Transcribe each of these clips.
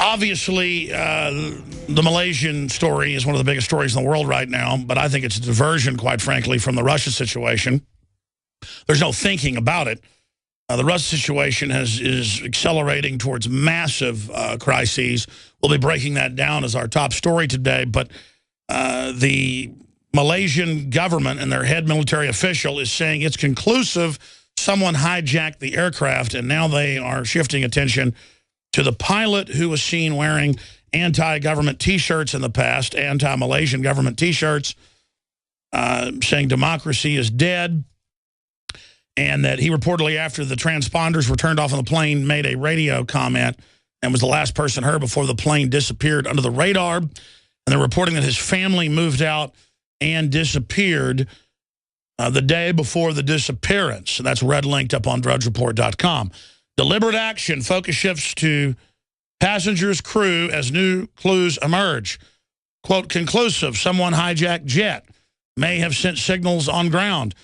Obviously, the Malaysian story is one of the biggest stories in the world right now, but I think it's a diversion, quite frankly, from the Russia situation. There's no thinking about it. The Russia situation is accelerating towards massive crises. We'll be breaking that down as our top story today, but the Malaysian government and their head military official is saying it's conclusive. Someone hijacked the aircraft, and now they are shifting attention to the pilot who was seen wearing anti-government T-shirts in the past, anti-Malaysian government T-shirts, saying democracy is dead, and that he reportedly, after the transponders were turned off on the plane, made a radio comment and was the last person heard before the plane disappeared under the radar. And they're reporting that his family moved out and disappeared the day before the disappearance. And that's red-linked up on drudgereport.com. Deliberate action. Focus shifts to passengers, crew as new clues emerge. Quote, conclusive. Someone hijacked jet. May have sent signals on ground.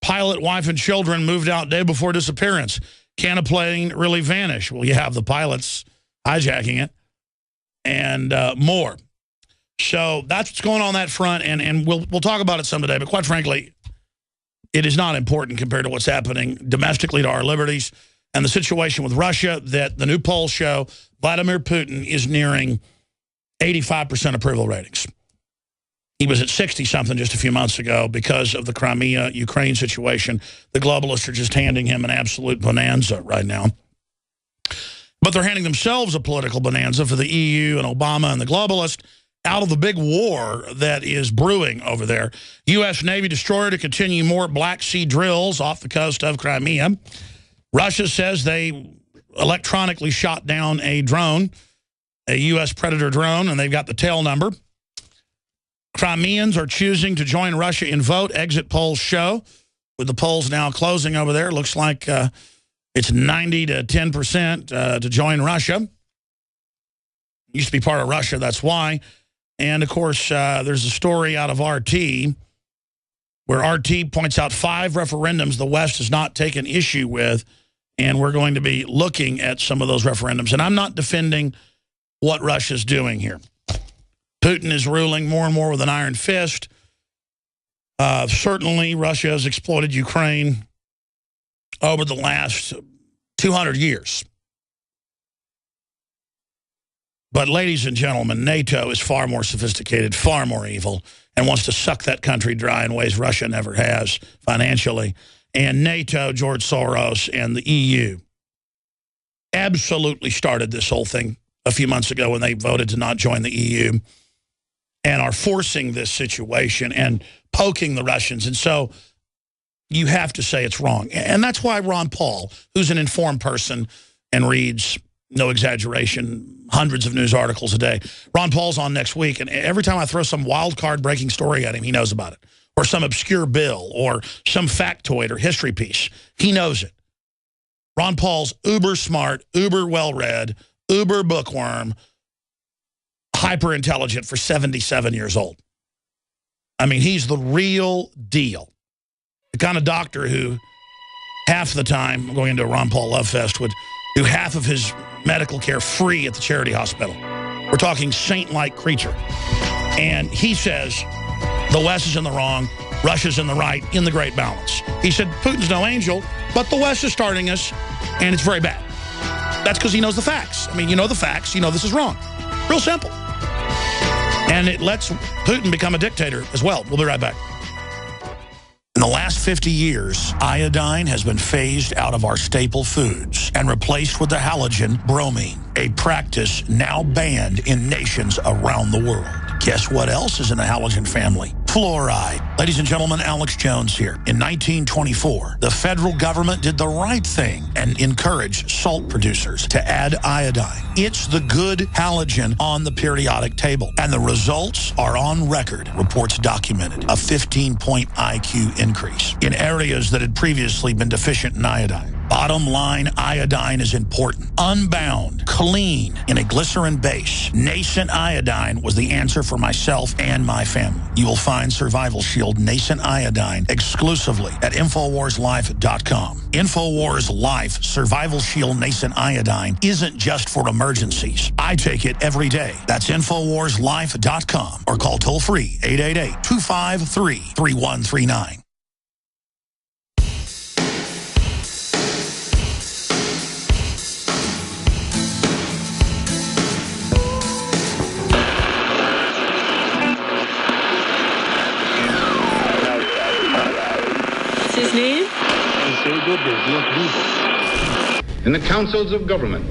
Pilot, wife, and children moved out day before disappearance. Can a plane really vanish? Well, you have the pilots hijacking it and more. So that's what's going on that front, and we'll talk about it some today. But quite frankly, it is not important compared to what's happening domestically to our liberties and the situation with Russia that the new polls show Vladimir Putin is nearing 85% approval ratings. He was at 60-something just a few months ago because of the Crimea-Ukraine situation. The globalists are just handing him an absolute bonanza right now. But they're handing themselves a political bonanza for the EU and Obama and the globalists out of the big war that is brewing over there. U.S. Navy destroyer to continue more Black Sea drills off the coast of Crimea. Russia says they electronically shot down a drone, a U.S. Predator drone, and they've got the tail number. Crimeans are choosing to join Russia in vote, exit polls show. With the polls now closing over there, looks like it's 90 to 10% to join Russia. Used to be part of Russia, that's why. And, of course, there's a story out of RT where RT points out 5 referendums the West has not taken issue with, and we're going to be looking at some of those referendums. And I'm not defending what Russia's doing here. Putin is ruling more and more with an iron fist. Certainly, Russia has exploited Ukraine over the last 200 years. But, ladies and gentlemen, NATO is far more sophisticated, far more evil, and wants to suck that country dry in ways Russia never has financially. And NATO, George Soros, and the EU absolutely started this whole thing a few months ago when they voted to not join the EU and are forcing this situation and poking the Russians. And so you have to say it's wrong. And that's why Ron Paul, who's an informed person and reads, no exaggeration, hundreds of news articles a day. Ron Paul's on next week, and every time I throw some wild card breaking story at him, he knows about it. Or some obscure bill, or some factoid or history piece. He knows it. Ron Paul's uber smart, uber well-read, uber bookworm, hyper intelligent for 77 years old. I mean, he's the real deal. The kind of doctor who half the time, going into a Ron Paul Love Fest, would do half of his medical care free at the charity hospital. We're talking saint-like creature. And he says the West is in the wrong, Russia's in the right, in the great balance. He said Putin's no angel, but the West is starting us, and it's very bad. That's because he knows the facts. I mean, you know the facts, you know this is wrong. Real simple. And it lets Putin become a dictator as well. We'll be right back. In the last 50 years, iodine has been phased out of our staple foods and replaced with the halogen bromine, a practice now banned in nations around the world. Guess what else is in the halogen family? Fluoride. Ladies and gentlemen, Alex Jones here. In 1924, the federal government did the right thing and encouraged salt producers to add iodine. It's the good halogen on the periodic table, and the results are on record. Reports documented a 15-point IQ increase in areas that had previously been deficient in iodine. Bottom line, iodine is important. Unbound, clean, in a glycerin base. Nascent iodine was the answer for myself and my family. You will find Survival Shield Nascent Iodine exclusively at InfoWarsLife.com. InfoWars Life Survival Shield Nascent Iodine isn't just for emergencies. I take it every day. That's InfoWarsLife.com or call toll-free 888-253-3139. His name? In the councils of government,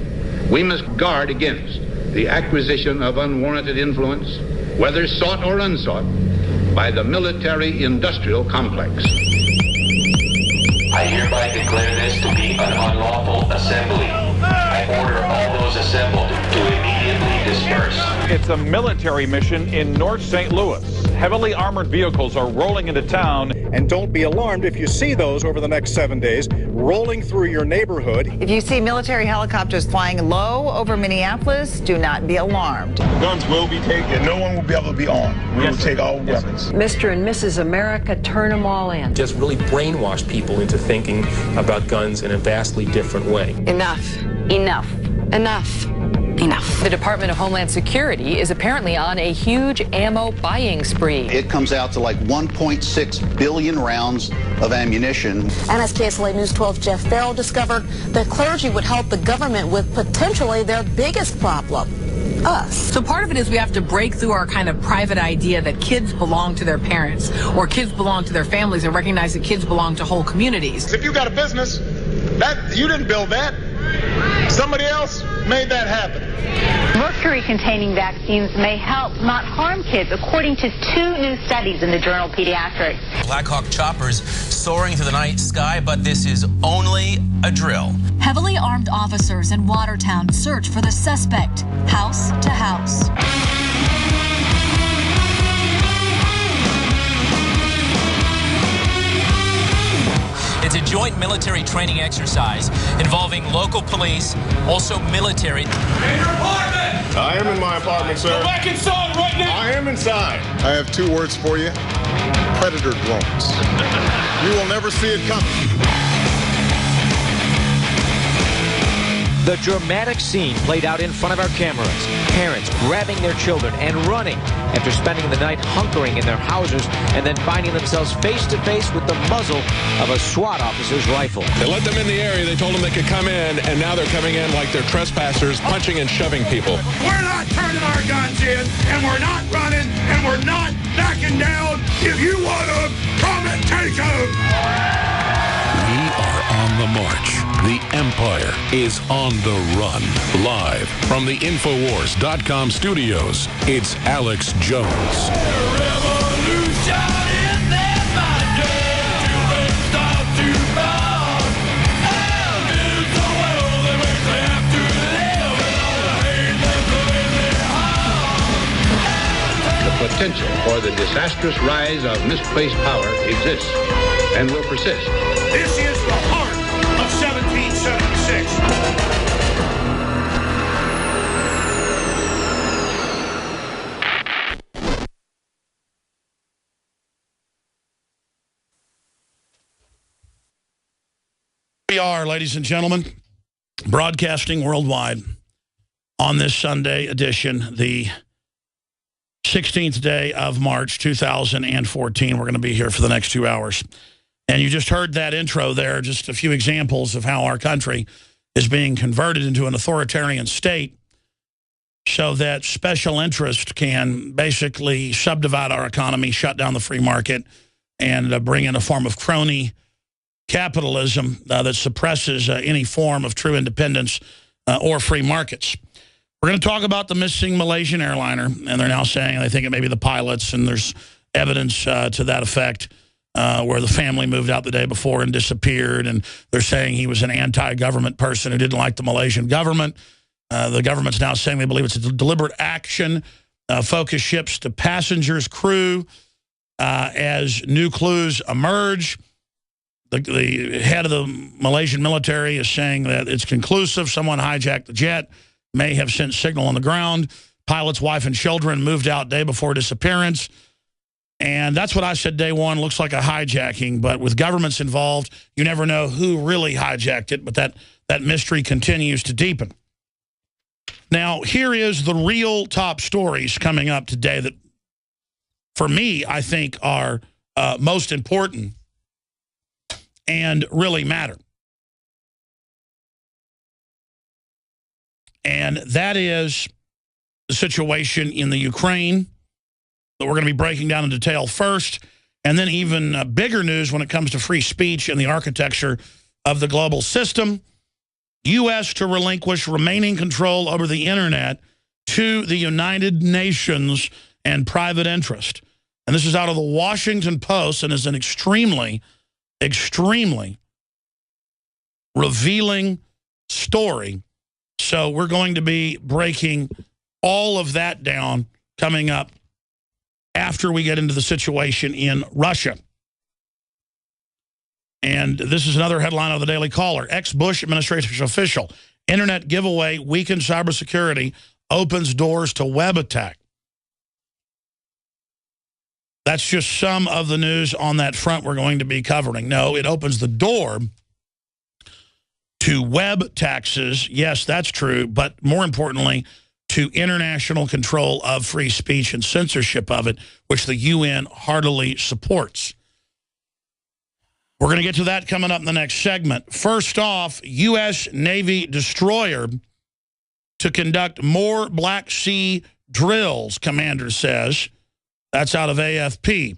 we must guard against the acquisition of unwarranted influence, whether sought or unsought, by the military-industrial complex. I hereby declare this to be an unlawful assembly. I order all those assembled to immediately disperse. It's a military mission in North St. Louis. Heavily armored vehicles are rolling into town. And don't be alarmed if you see those over the next 7 days rolling through your neighborhood. If you see military helicopters flying low over Minneapolis, do not be alarmed. Guns will be taken. No one will be able to be armed. We will take all weapons. Mr. and Mrs. America, turn them all in. Just really brainwash people into thinking about guns in a vastly different way. Enough. Enough. Enough. Enough. The Department of Homeland Security is apparently on a huge ammo buying spree. It comes out to like 1.6 billion rounds of ammunition. And as KSLA News 12 Jeff Farrell discovered, the clergy would help the government with potentially their biggest problem, us. So part of it is we have to break through our kind of private idea that kids belong to their parents or kids belong to their families and recognize that kids belong to whole communities. If you got a business, that you didn't build that. Somebody else made that happen. Mercury-containing vaccines may help, not harm kids, according to 2 new studies in the journal Pediatrics. Black Hawk choppers soaring through the night sky, but this is only a drill. Heavily armed officers in Watertown search for the suspect, house to house. It's a joint military training exercise involving local police, also military. In your apartment! I am in my apartment, sir. Go back inside right now! I am inside. I have 2 words for you. Predator drones. You will never see it coming. The dramatic scene played out in front of our cameras. Parents grabbing their children and running after spending the night hunkering in their houses and then finding themselves face to face with the muzzle of a SWAT officer's rifle. They let them in the area. They told them they could come in, and now they're coming in like they're trespassers, punching and shoving people. We're not turning our guns in, and we're not running, and we're not backing down. If you want them, come and take them. We are on the march. The Empire is on the run. Live from the Infowars.com studios, it's Alex Jones. The potential for the disastrous rise of misplaced power exists and will persist. This is the heart of 1776. We are, ladies and gentlemen, broadcasting worldwide on this Sunday edition, the 16th day of March 2014. We're going to be here for the next 2 hours. And you just heard that intro there, just a few examples of how our country is being converted into an authoritarian state so that special interest can basically subdivide our economy, shut down the free market, and bring in a form of crony capitalism that suppresses any form of true independence or free markets. We're going to talk about the missing Malaysian airliner, and they're now saying they think it may be the pilots, and there's evidence to that effect where the family moved out the day before and disappeared, and they're saying he was an anti-government person who didn't like the Malaysian government. The government's now saying they believe it's a deliberate action, focus ships to passengers, crew, as new clues emerge. The head of the Malaysian military is saying that it's conclusive. Someone hijacked the jet, may have sent signal on the ground. Pilot's wife and children moved out day before disappearance. And that's what I said day one. Looks like a hijacking, but with governments involved, you never know who really hijacked it, but that mystery continues to deepen. Now, here is the real top stories coming up today that, for me, I think are most important and really matter. And that is the situation in the Ukraine that we're going to be breaking down in detail first, and then even bigger news when it comes to free speech and the architecture of the global system. U.S. to relinquish remaining control over the internet to the United Nations and private interest. And this is out of the Washington Post and is an extremely revealing story. So we're going to be breaking all of that down coming up after we get into the situation in Russia. And this is another headline of the Daily Caller. Ex-Bush administration official, internet giveaway, weakened cybersecurity, opens doors to web attack. That's just some of the news on that front we're going to be covering. No, it opens the door to web taxes. Yes, that's true. But more importantly, to international control of free speech and censorship of it, which the UN heartily supports. We're going to get to that coming up in the next segment. First off, U.S. Navy destroyer to conduct more Black Sea drills, commander says. That's out of AFP.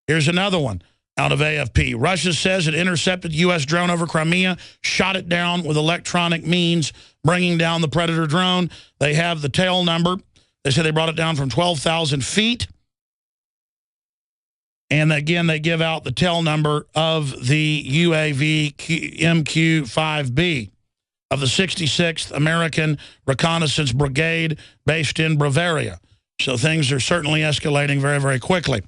Here's another one out of AFP. Russia says it intercepted U.S. drone over Crimea, shot it down with electronic means, bringing down the Predator drone. They have the tail number. They say they brought it down from 12,000 feet. And again, they give out the tail number of the UAV MQ-5B of the 66th American Reconnaissance Brigade based in Bavaria. So things are certainly escalating very, very quickly.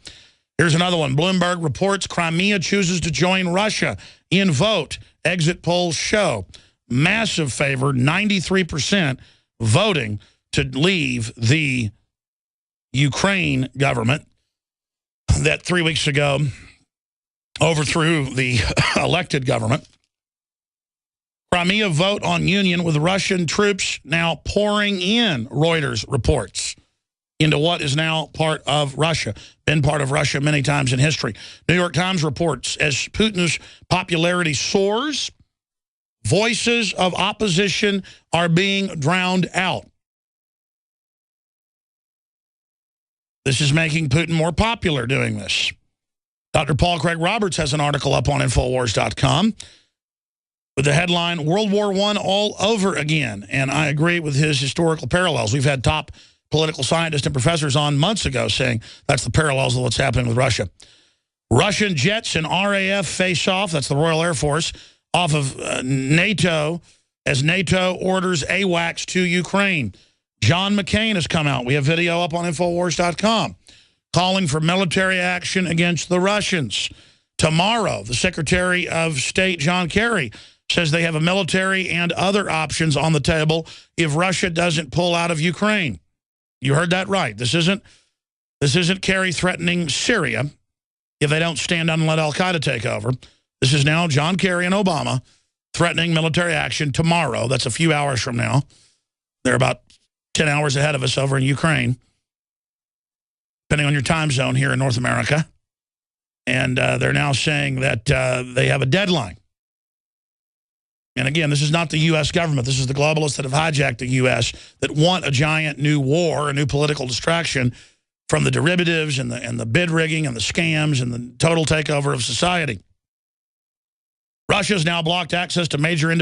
Here's another one. Bloomberg reports Crimea chooses to join Russia in vote. Exit polls show massive favor, 93% voting to leave the Ukraine government that 3 weeks ago overthrew the elected government. Crimea vote on union with Russian troops now pouring in, Reuters reports, into what is now part of Russia, been part of Russia many times in history. New York Times reports as Putin's popularity soars, voices of opposition are being drowned out. This is making Putin more popular doing this. Dr. Paul Craig Roberts has an article up on Infowars.com with the headline, World War I all over again. And I agree with his historical parallels. We've had top political scientists and professors on months ago saying that's the parallels of what's happening with Russia. Russian jets and RAF face off, that's the Royal Air Force, off of NATO as NATO orders AWACS to Ukraine. John McCain has come out. We have video up on Infowars.com calling for military action against the Russians. Tomorrow, the Secretary of State, John Kerry, says they have a military and other options on the table if Russia doesn't pull out of Ukraine. You heard that right. This isn't Kerry threatening Syria if they don't stand down and let al-Qaeda take over. This is now John Kerry and Obama threatening military action tomorrow. That's a few hours from now. They're about 10 hours ahead of us over in Ukraine, depending on your time zone here in North America. And they're now saying that they have a deadline. And again, this is not the U.S. government. This is the globalists that have hijacked the U.S. that want a giant new war, a new political distraction from the derivatives and the bid rigging and the scams and the total takeover of society. Russia's now blocked access to major independent